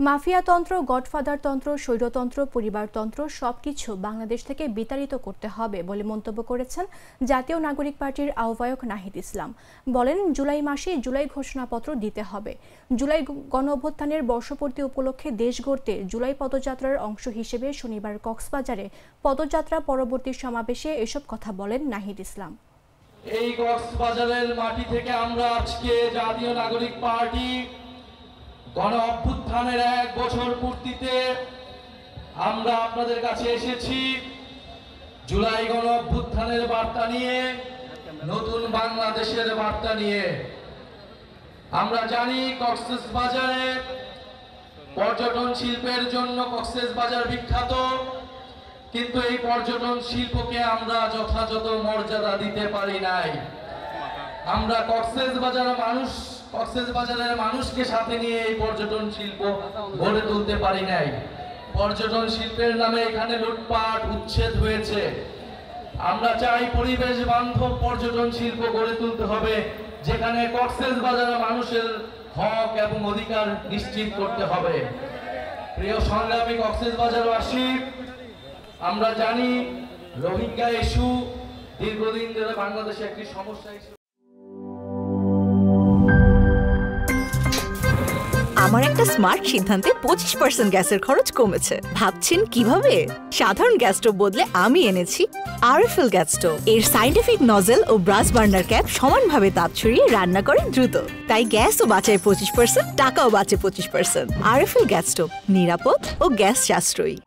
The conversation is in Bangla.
মাফিয়াতন্ত্র, গডফাদারতন্ত্র, স্বৈরতন্ত্র, পরিবারতন্ত্র সবকিছু বাংলাদেশ থেকে বিতাড়িত করতে হবে বলে মন্তব্য করেছেন জাতীয় নাগরিক পার্টির আহ্বায়ক নাহিদ ইসলাম। বলেন, জুলাই মাসে জুলাই ঘোষণাপত্র দিতে হবে। জুলাই গণঅভ্যুত্থানের বর্ষপূর্তি উপলক্ষে দেশ গড়তে জুলাই পদযাত্রার অংশ হিসেবে শনিবার কক্সবাজারে পদযাত্রা পরবর্তী সমাবেশে এসব কথা বলেন নাহিদ ইসলাম। এই কক্সবাজারের মাটি থেকে আমরা আজকে জাতীয় নাগরিক পার্টি গণ অভ্যুত্থানের 1 বছর পূর্তিতে আমরা আপনাদের কাছে এসেছি জুলাই গণ অভ্যুত্থানের বার্তা নিয়ে, নতুন বাংলাদেশের বার্তা নিয়ে। আমরা জানি কক্সবাজারে পর্যটন শিল্পের জন্য কক্সবাজার বিখ্যাত, কিন্তু এই পর্যটন শিল্পকে আমরা যথাযথ মর্যাদা দিতে পারি নাই। আমরা কক্সবাজারের মানুষকে সাথে নিয়ে এই পর্যটন শিল্প গড়ে তুলতে পারি নাই। পর্যটন শিল্পের নামে এখানে লুটপাট উচ্ছেদ হয়েছে। আমরা চাই পরিবেশ বান্ধব পর্যটন শিল্প গড়ে তুলতে হবে, যেখানে কক্সবাজারের মানুষের হক এবং অধিকার নিশ্চিত করতে হবে। প্রিয় সংগ্রামী কক্সবাজারবাসী, আমরা জানি রোহিঙ্গা ইস্যু দীর্ঘদিন ধরে বাংলাদেশে একটি সমস্যা। আমার একটা স্মার্ট সিদ্ধান্তে 25% গ্যাসের খরচ কমেছে। ভাবছেন কিভাবে? সাধারণ গ্যাস স্টোভ বদলে আমি এনেছি আরএফএল গ্যাস স্টোভ। এর সাইন্টিফিক নজল ও ব্রাস বার্নার ক্যাপ সমানভাবে তাপ ছড়িয়ে রান্না করে দ্রুত, তাই গ্যাসও বাঁচায় 25%, টাকাও বাঁচে 25%। আরএফএল গ্যাস স্টোভ নিরাপদ ও গ্যাস সাশ্রয়ী।